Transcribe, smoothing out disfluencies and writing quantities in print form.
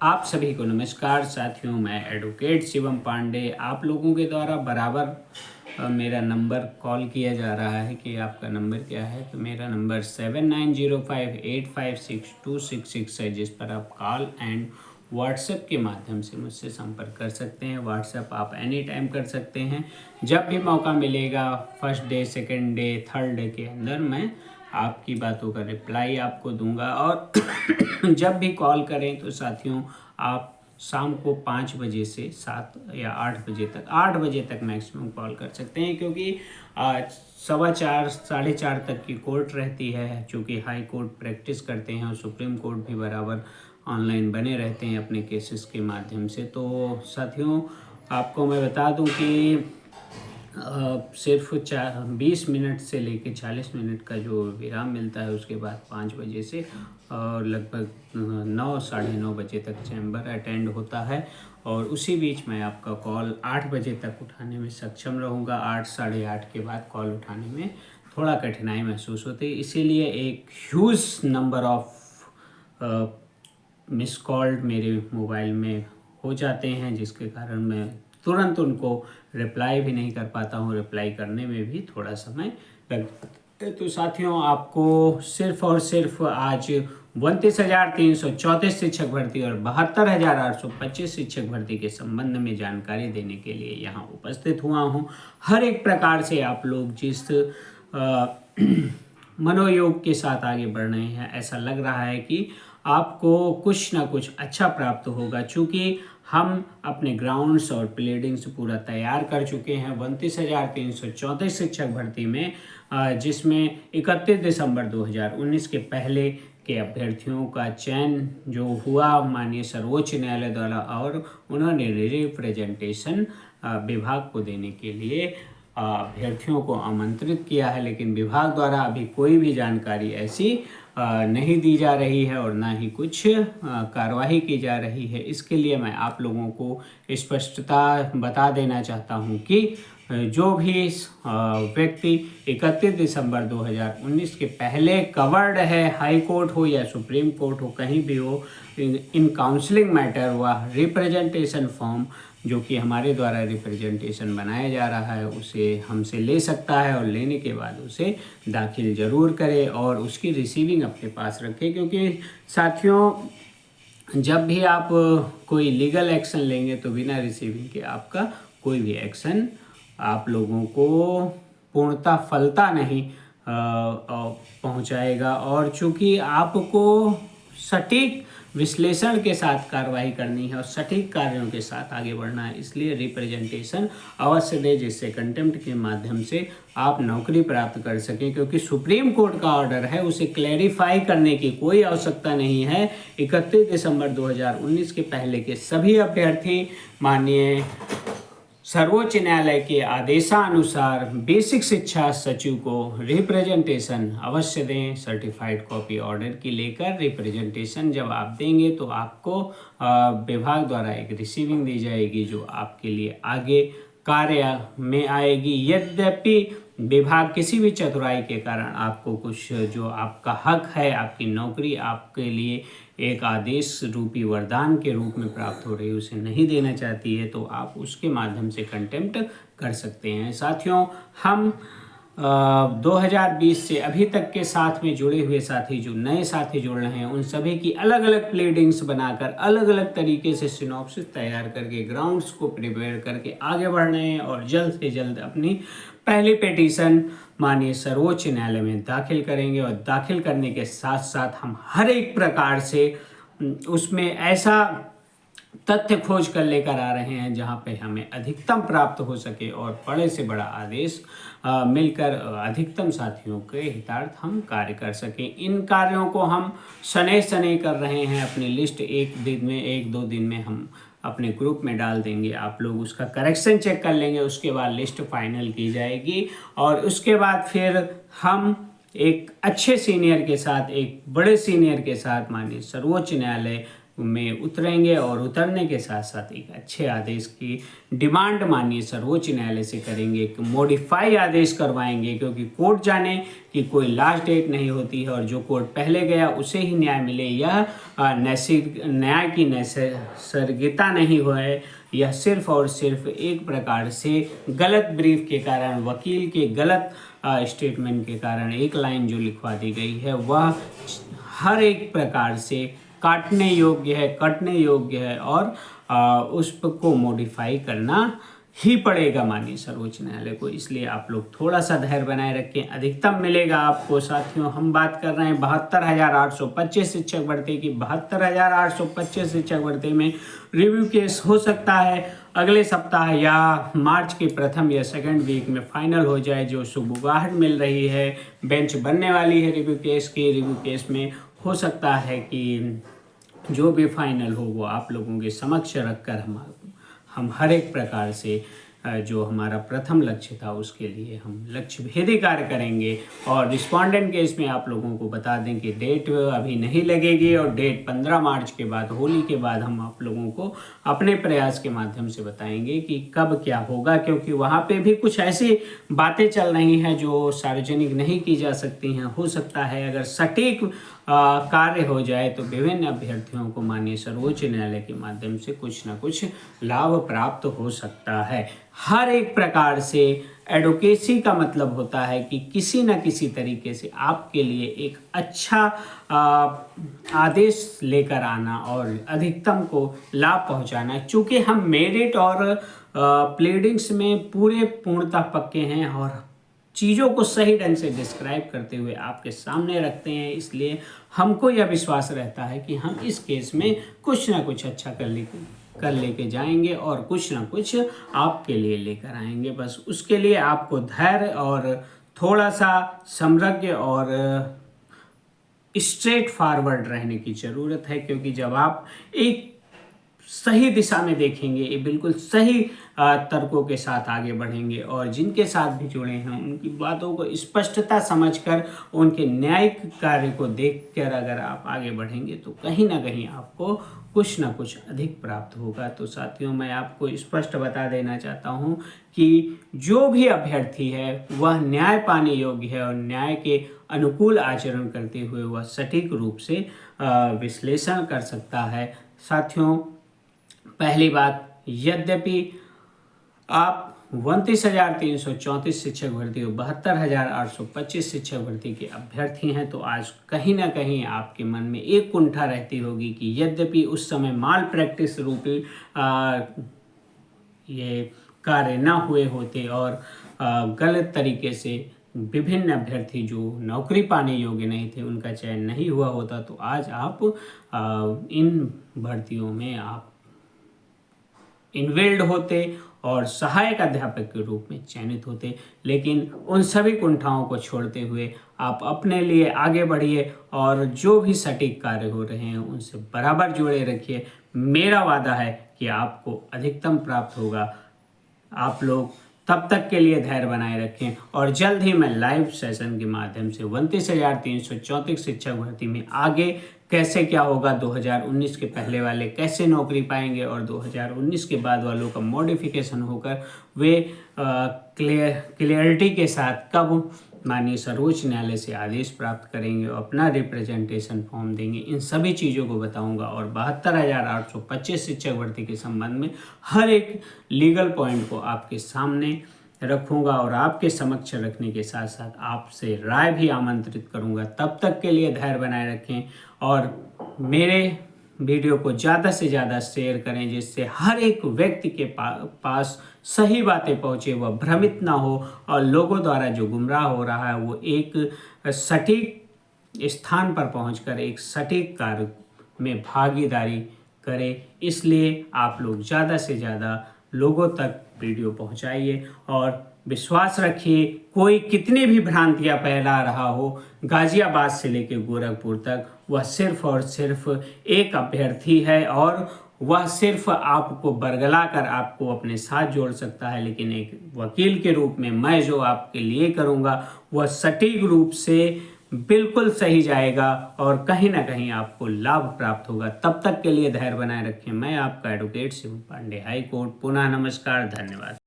आप सभी को नमस्कार साथियों। मैं एडवोकेट शिवम पांडे आप लोगों के द्वारा बराबर मेरा नंबर कॉल किया जा रहा है कि आपका नंबर क्या है। तो मेरा नंबर 7905856266 है, जिस पर आप कॉल एंड व्हाट्सएप के माध्यम से मुझसे संपर्क कर सकते हैं। व्हाट्सएप आप एनी टाइम कर सकते हैं, जब भी मौका मिलेगा। First day, second day, third day के अंदर मैं आपकी बातों का रिप्लाई आपको दूंगा। और जब भी कॉल करें तो साथियों आप शाम को 5 बजे से 7 या 8 बजे तक मैक्सिमम कॉल कर सकते हैं, क्योंकि 4:15 4:30 तक की कोर्ट रहती है। चूँकि हाई कोर्ट प्रैक्टिस करते हैं और सुप्रीम कोर्ट भी बराबर ऑनलाइन बने रहते हैं अपने केसेस के माध्यम से। तो साथियों आपको मैं बता दूं कि सिर्फ 20 मिनट से लेकर 40 मिनट का जो विराम मिलता है, उसके बाद 5 बजे से और लगभग 9 साढ़े 9 बजे तक चैम्बर अटेंड होता है। और उसी बीच मैं आपका कॉल 8 बजे तक उठाने में सक्षम रहूँगा। 8 साढ़े 8 के बाद कॉल उठाने में थोड़ा कठिनाई महसूस होती है, इसीलिए एक huge number of miss called मेरे मोबाइल में हो जाते हैं, जिसके कारण मैं तुरंत उनको रिप्लाई भी नहीं कर पाता हूँ। रिप्लाई करने में भी थोड़ा समय लगता है। तो साथियों आपको सिर्फ और सिर्फ आज 29,334 शिक्षक भर्ती और 72,825 शिक्षक भर्ती के संबंध में जानकारी देने के लिए यहाँ उपस्थित हुआ हूँ। हर एक प्रकार से आप लोग जिस मनोयोग के साथ आगे बढ़ रहे हैं, ऐसा लग रहा है कि आपको कुछ ना कुछ अच्छा प्राप्त होगा। चूँकि हम अपने ग्राउंड्स और प्लेडिंग्स पूरा तैयार कर चुके हैं 29,334 शिक्षक भर्ती में, जिसमें 31 दिसंबर 2019 के पहले के अभ्यर्थियों का चयन जो हुआ माननीय सर्वोच्च न्यायालय द्वारा, और उन्होंने रिप्रेजेंटेशन विभाग को देने के लिए अभ्यर्थियों को आमंत्रित किया है। लेकिन विभाग द्वारा अभी कोई भी जानकारी ऐसी नहीं दी जा रही है और ना ही कुछ कार्रवाई की जा रही है। इसके लिए मैं आप लोगों को स्पष्टता बता देना चाहता हूं कि जो भी व्यक्ति 31 दिसंबर 2019 के पहले कवर्ड है, हाई कोर्ट हो या सुप्रीम कोर्ट हो, कहीं भी हो, इन काउंसलिंग मैटर व रिप्रेजेंटेशन फॉर्म जो कि हमारे द्वारा रिप्रेजेंटेशन बनाया जा रहा है, उसे हमसे ले सकता है और लेने के बाद उसे दाखिल ज़रूर करे और उसकी रिसीविंग अपने पास रखें। क्योंकि साथियों जब भी आप कोई लीगल एक्शन लेंगे तो बिना रिसीविंग के आपका कोई भी एक्शन आप लोगों को पूर्णतः फलता नहीं पहुंचाएगा। और चूंकि आपको सटीक विश्लेषण के साथ कार्रवाई करनी है और सटीक कार्यों के साथ आगे बढ़ना है, इसलिए रिप्रेजेंटेशन अवश्य दें, जिससे कंटेम्प्ट के माध्यम से आप नौकरी प्राप्त कर सकें। क्योंकि सुप्रीम कोर्ट का ऑर्डर है, उसे क्लैरिफाई करने की कोई आवश्यकता नहीं है। 31 दिसंबर 2019 के पहले के सभी अभ्यर्थी माननीय सर्वोच्च न्यायालय के आदेशानुसार बेसिक शिक्षा सचिव को रिप्रेजेंटेशन अवश्य दें। सर्टिफाइड कॉपी ऑर्डर की लेकर रिप्रेजेंटेशन जब आप देंगे तो आपको विभाग द्वारा एक रिसीविंग दी जाएगी, जो आपके लिए आगे कार्य में आएगी। यद्यपि विभाग किसी भी चतुराई के कारण आपको कुछ जो आपका हक है, आपकी नौकरी आपके लिए एक आदेश रूपी वरदान के रूप में प्राप्त हो रही है, उसे नहीं देना चाहती है, तो आप उसके माध्यम से कंटेम्प्ट कर सकते हैं। साथियों हम 2020 से अभी तक के साथ में जुड़े हुए साथी, जो नए साथी जुड़ रहे हैं, उन सभी की अलग अलग प्लेडिंग्स बनाकर अलग अलग तरीके से सिनॉप्सिस तैयार करके ग्राउंड्स को प्रिपेयर करके आगे बढ़ रहे हैं और जल्द से जल्द अपनी पहली पिटीशन माननीय सर्वोच्च न्यायालय में दाखिल करेंगे। और दाखिल करने के साथ साथ हम हर एक प्रकार से उसमें ऐसा तथ्य खोज कर लेकर आ रहे हैं जहां पे हमें अधिकतम प्राप्त हो सके और बड़े से बड़ा आदेश मिलकर अधिकतम साथियों के हितार्थ हम कार्य कर सकें। इन कार्यों को हम शनै शनै कर रहे हैं। अपनी लिस्ट एक दो दिन में हम अपने ग्रुप में डाल देंगे। आप लोग उसका करेक्शन चेक कर लेंगे, उसके बाद लिस्ट फाइनल की जाएगी और उसके बाद फिर हम एक अच्छे सीनियर के साथ, एक बड़े सीनियर के साथ माननीय सर्वोच्च न्यायालय में उतरेंगे और उतरने के साथ साथ एक अच्छे आदेश की डिमांड माननीय सर्वोच्च न्यायालय से करेंगे कि मॉडिफाई आदेश करवाएंगे, क्योंकि कोर्ट जाने की कोई लास्ट डेट नहीं होती है और जो कोर्ट पहले गया उसे ही न्याय मिले, यह नैतिक न्याय की नैसर्गिकता नहीं है। यह सिर्फ और सिर्फ एक प्रकार से गलत ब्रीफ के कारण, वकील के गलत स्टेटमेंट के कारण एक लाइन जो लिखवा दी गई है वह हर एक प्रकार से काटने योग्य है, कटने योग्य है और उसको मॉडिफाई करना ही पड़ेगा माननीय सर्वोच्च न्यायालय को। इसलिए आप लोग थोड़ा सा धैर्य बनाए रखें, अधिकतम मिलेगा आपको। साथियों, हम बात कर रहे हैं 72,825 शिक्षक भर्ती की। 72,825 शिक्षक भर्ती में रिव्यू केस हो सकता है अगले सप्ताह या मार्च के प्रथम या सेकंड वीक में फाइनल हो जाए, जो सुगबुगाहट मिल रही है। बेंच बनने वाली है रिव्यू केस की। रिव्यू केस में हो सकता है कि जो भी फाइनल हो वो आप लोगों के समक्ष रखकर हम हर एक प्रकार से जो हमारा प्रथम लक्ष्य था उसके लिए हम लक्ष्य भेदी कार्य करेंगे। और रिस्पोंडेंट केस में आप लोगों को बता दें कि डेट अभी नहीं लगेगी और डेट 15 मार्च के बाद, होली के बाद हम आप लोगों को अपने प्रयास के माध्यम से बताएंगे कि कब क्या होगा, क्योंकि वहाँ पे भी कुछ ऐसी बातें चल रही हैं जो सार्वजनिक नहीं की जा सकती हैं। हो सकता है अगर सटीक कार्य हो जाए तो विभिन्न अभ्यर्थियों को माननीय सर्वोच्च न्यायालय के माध्यम से कुछ न कुछ लाभ प्राप्त हो सकता है। हर एक प्रकार से एडवोकेसी का मतलब होता है कि किसी न किसी तरीके से आपके लिए एक अच्छा आदेश लेकर आना और अधिकतम को लाभ पहुंचाना। चूँकि हम मेरिट और प्लीडिंग्स में पूर्णतः पक्के हैं और चीज़ों को सही ढंग से डिस्क्राइब करते हुए आपके सामने रखते हैं, इसलिए हमको यह विश्वास रहता है कि हम इस केस में कुछ ना कुछ अच्छा कर लेके जाएंगे और कुछ ना कुछ आपके लिए लेकर आएंगे। बस उसके लिए आपको धैर्य और थोड़ा सा समृद्ध और स्ट्रेट फॉरवर्ड रहने की ज़रूरत है, क्योंकि जब आप एक सही दिशा में देखेंगे, ये बिल्कुल सही तर्कों के साथ आगे बढ़ेंगे और जिनके साथ भी जुड़े हैं उनकी बातों को स्पष्टता समझकर, उनके न्यायिक कार्य को देखकर अगर आप आगे बढ़ेंगे तो कहीं ना कहीं आपको कुछ ना कुछ अधिक प्राप्त होगा। तो साथियों, मैं आपको स्पष्ट बता देना चाहता हूँ कि जो भी अभ्यर्थी है वह न्याय पाने योग्य है और न्याय के अनुकूल आचरण करते हुए वह सटीक रूप से विश्लेषण कर सकता है। साथियों, पहली बात, यद्यपि आप 29,334 शिक्षक भर्ती और 72,825 शिक्षक भर्ती के अभ्यर्थी हैं, तो आज कहीं ना कहीं आपके मन में एक कुंठा रहती होगी कि यद्यपि उस समय माल प्रैक्टिस रूपी ये कार्य ना हुए होते और गलत तरीके से विभिन्न अभ्यर्थी जो नौकरी पाने योग्य नहीं थे उनका चयन नहीं हुआ होता, तो आज आप इन भर्तियों में आप इनवेल्ड होते और सहायक अध्यापक के रूप में चयनित होते। लेकिन उन सभी कुंठाओं को छोड़ते हुए आप अपने लिए आगे बढ़िए और जो भी सटीक कार्य हो रहे हैं उनसे बराबर जुड़े रखिए। मेरा वादा है कि आपको अधिकतम प्राप्त होगा। आप लोग तब तक के लिए धैर्य बनाए रखें और जल्द ही मैं लाइव सेशन के माध्यम से 29,334 शिक्षक भर्ती में आगे कैसे क्या होगा, 2019 के पहले वाले कैसे नौकरी पाएंगे और 2019 के बाद वालों का मॉडिफिकेशन होकर वे क्लियरिटी के साथ कब माननीय सर्वोच्च न्यायालय से आदेश प्राप्त करेंगे और अपना रिप्रेजेंटेशन फॉर्म देंगे, इन सभी चीज़ों को बताऊंगा। और 72,825 शिक्षक भर्ती के संबंध में हर एक लीगल पॉइंट को आपके सामने रखूंगा और आपके समक्ष रखने के साथ साथ आपसे राय भी आमंत्रित करूंगा। तब तक के लिए धैर्य बनाए रखें और मेरे वीडियो को ज़्यादा से ज़्यादा शेयर करें, जिससे हर एक व्यक्ति के पास सही बातें पहुँचे, वह भ्रमित ना हो और लोगों द्वारा जो गुमराह हो रहा है वो एक सटीक स्थान पर पहुंचकर एक सटीक कार्य में भागीदारी करे। इसलिए आप लोग ज़्यादा से ज़्यादा लोगों तक वीडियो पहुंचाइए और विश्वास रखिए, कोई कितनी भी भ्रांतियां फैला रहा हो गाजियाबाद से लेकर गोरखपुर तक, वह सिर्फ और सिर्फ एक अभ्यर्थी है और वह सिर्फ आपको बरगला कर आपको अपने साथ जोड़ सकता है। लेकिन एक वकील के रूप में मैं जो आपके लिए करूंगा वह सटीक रूप से बिल्कुल सही जाएगा और कहीं ना कहीं आपको लाभ प्राप्त होगा। तब तक के लिए धैर्य बनाए रखें। मैं आपका advocate Shiv Pandey, high court. पुनः नमस्कार, धन्यवाद।